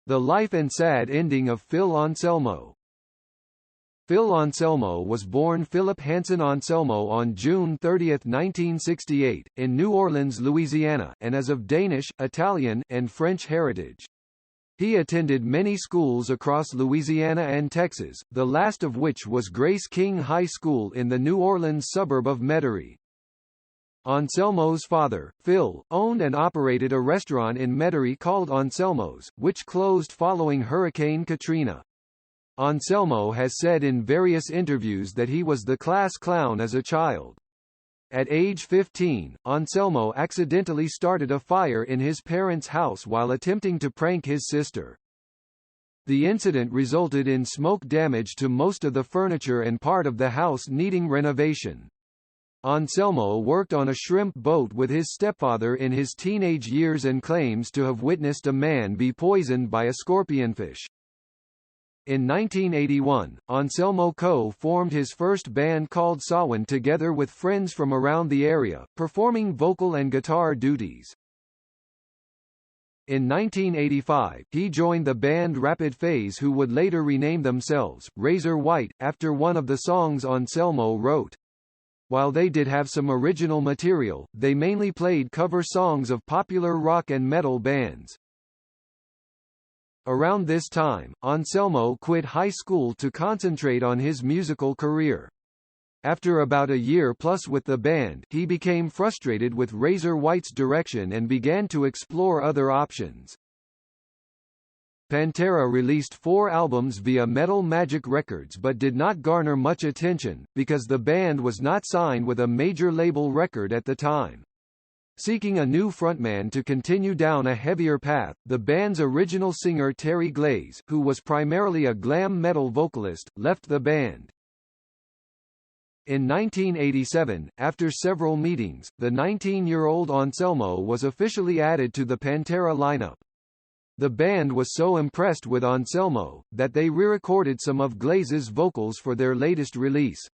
The life and sad ending of Phil Anselmo. Phil Anselmo was born Philip Hansen Anselmo on June 30, 1968, in New Orleans, Louisiana, and is of Danish, Italian, and French heritage. He attended many schools across Louisiana and Texas, the last of which was Grace King High School in the New Orleans suburb of Metairie. Anselmo's father, Phil, owned and operated a restaurant in Metairie called Anselmo's, which closed following Hurricane Katrina. Anselmo has said in various interviews that he was the class clown as a child. At age 15, Anselmo accidentally started a fire in his parents' house while attempting to prank his sister. The incident resulted in smoke damage to most of the furniture and part of the house needing renovation. Anselmo worked on a shrimp boat with his stepfather in his teenage years and claims to have witnessed a man be poisoned by a scorpionfish. In 1981, Anselmo co-formed his first band called Sawan together with friends from around the area, performing vocal and guitar duties. In 1985, he joined the band Rapid Phase, who would later rename themselves Razor White, after one of the songs Anselmo wrote. While they did have some original material, they mainly played cover songs of popular rock and metal bands. Around this time, Anselmo quit high school to concentrate on his musical career. After about a year plus with the band, he became frustrated with Razor White's direction and began to explore other options. Pantera released 4 albums via Metal Magic Records but did not garner much attention, because the band was not signed with a major label record at the time. Seeking a new frontman to continue down a heavier path, the band's original singer Terry Glaze, who was primarily a glam metal vocalist, left the band. In 1987, after several meetings, the 19-year-old Anselmo was officially added to the Pantera lineup. The band was so impressed with Anselmo, that they re-recorded some of Glaze's vocals for their latest release.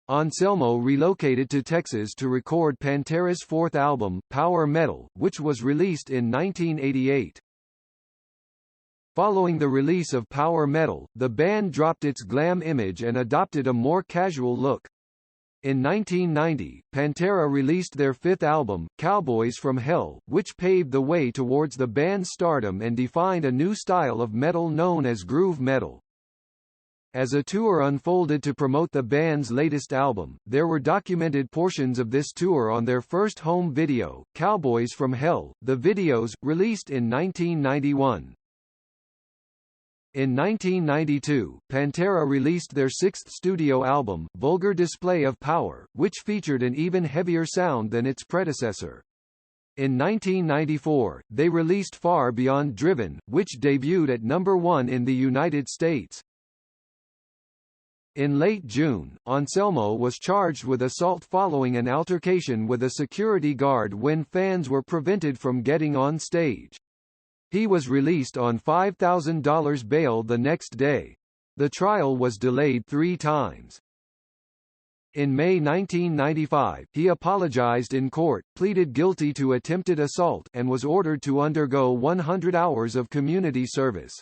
Anselmo relocated to Texas to record Pantera's 4th album, Power Metal, which was released in 1988. Following the release of Power Metal, the band dropped its glam image and adopted a more casual look. In 1990, Pantera released their 5th album, Cowboys from Hell, which paved the way towards the band's stardom and defined a new style of metal known as groove metal. As a tour unfolded to promote the band's latest album, there were documented portions of this tour on their first home video, Cowboys from Hell, the videos, released in 1991. In 1992, Pantera released their 6th studio album, Vulgar Display of Power, which featured an even heavier sound than its predecessor. In 1994, they released Far Beyond Driven, which debuted at number 1 in the United States. In late June, Anselmo was charged with assault following an altercation with a security guard when fans were prevented from getting on stage. He was released on $5,000 bail the next day. The trial was delayed 3 times. In May 1995, he apologized in court, pleaded guilty to attempted assault, and was ordered to undergo 100 hours of community service.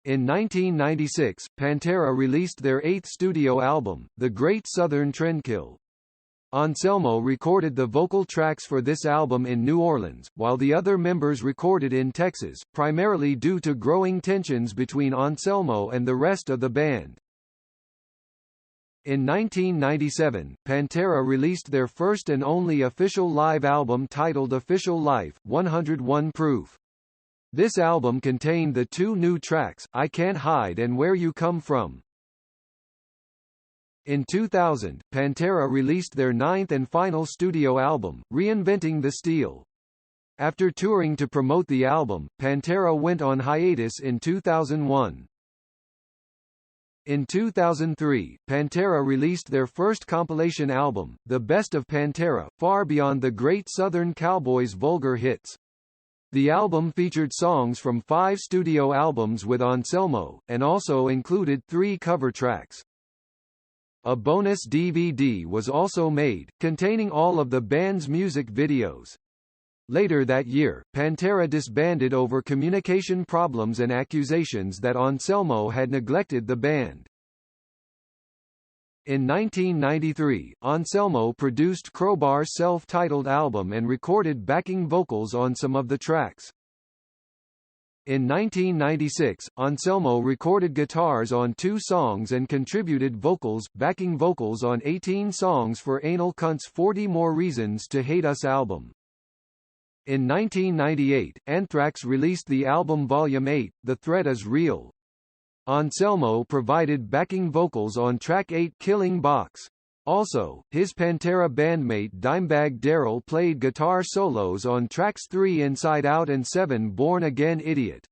In 1996, Pantera released their 8th studio album, The Great Southern Trendkill. Anselmo recorded the vocal tracks for this album in New Orleans, while the other members recorded in Texas, primarily due to growing tensions between Anselmo and the rest of the band. In 1997, Pantera released their first and only official live album titled Official Life, 101 Proof. This album contained the 2 new tracks, I Can't Hide and Where You Come From. In 2000, Pantera released their 9th and final studio album, Reinventing the Steel. After touring to promote the album, Pantera went on hiatus in 2001. In 2003, Pantera released their first compilation album, The Best of Pantera, Far Beyond the Great Southern Cowboys' Vulgar Hits. The album featured songs from 5 studio albums with Anselmo, and also included 3 cover tracks. A bonus DVD was also made, containing all of the band's music videos. Later that year, Pantera disbanded over communication problems and accusations that Anselmo had neglected the band. In 1993, Anselmo produced Crowbar's self-titled album and recorded backing vocals on some of the tracks. In 1996, Anselmo recorded guitars on 2 songs and contributed backing vocals on 18 songs for Anal Cunt's 40 More Reasons to Hate Us album. In 1998, Anthrax released the album Volume 8, The Threat Is Real. Anselmo provided backing vocals on track 8 Killing Box. Also, his Pantera bandmate Dimebag Darrell played guitar solos on tracks 3 Inside Out and 7 Born Again Idiot.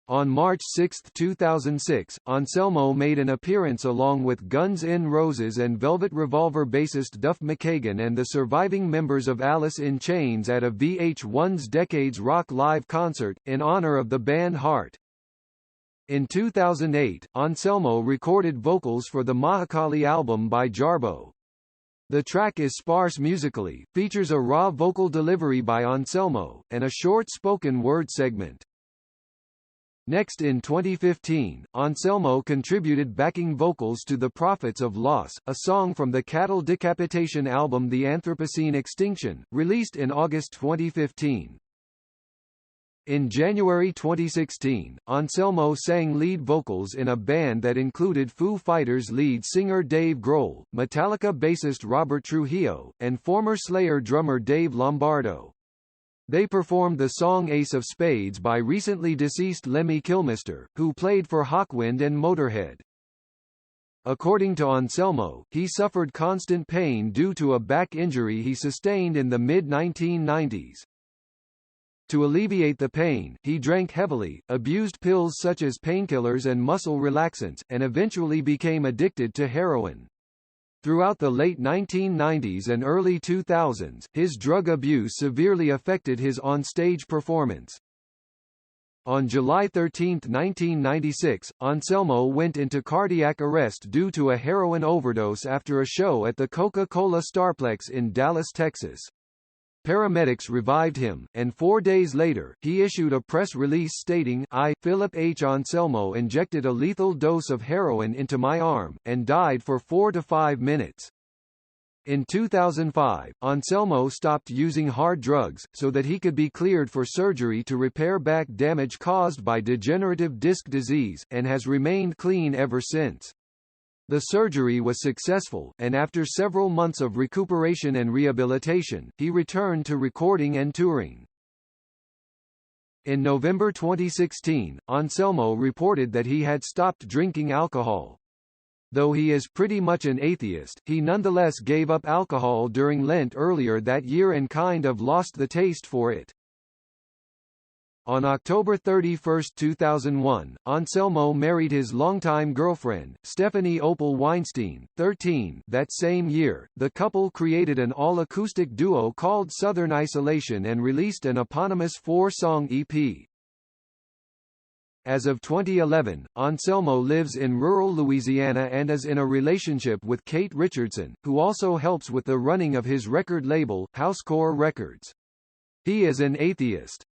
On March 6, 2006, Anselmo made an appearance along with Guns N' Roses and Velvet Revolver bassist Duff McKagan and the surviving members of Alice in Chains at a VH1's Decades Rock Live concert, in honor of the band Heart. In 2008, Anselmo recorded vocals for the Mahakali album by Jarbo. The track is sparse musically, features a raw vocal delivery by Anselmo, and a short spoken word segment. Next in 2015, Anselmo contributed backing vocals to The Prophets of Loss, a song from the Cattle Decapitation album The Anthropocene Extinction, released in August 2015. In January 2016, Anselmo sang lead vocals in a band that included Foo Fighters lead singer Dave Grohl, Metallica bassist Robert Trujillo, and former Slayer drummer Dave Lombardo. They performed the song Ace of Spades by recently deceased Lemmy Kilmister, who played for Hawkwind and Motorhead. According to Anselmo, he suffered constant pain due to a back injury he sustained in the mid-1990s. To alleviate the pain, he drank heavily, abused pills such as painkillers and muscle relaxants, and eventually became addicted to heroin. Throughout the late 1990s and early 2000s, his drug abuse severely affected his on-stage performance. On July 13, 1996, Anselmo went into cardiac arrest due to a heroin overdose after a show at the Coca-Cola Starplex in Dallas, Texas. Paramedics revived him, and 4 days later, he issued a press release stating, "I, Philip H. Anselmo, injected a lethal dose of heroin into my arm, and died for 4 to 5 minutes." In 2005, Anselmo stopped using hard drugs, so that he could be cleared for surgery to repair back damage caused by degenerative disc disease, and has remained clean ever since. The surgery was successful, and after several months of recuperation and rehabilitation, he returned to recording and touring. In November 2016, Anselmo reported that he had stopped drinking alcohol. Though he is pretty much an atheist, he nonetheless gave up alcohol during Lent earlier that year and kind of lost the taste for it. On October 31, 2001, Anselmo married his longtime girlfriend, Stephanie Opal Weinstein, 13. That same year, the couple created an all-acoustic duo called Southern Isolation and released an eponymous 4-song EP. As of 2011, Anselmo lives in rural Louisiana and is in a relationship with Kate Richardson, who also helps with the running of his record label, Housecore Records. He is an atheist.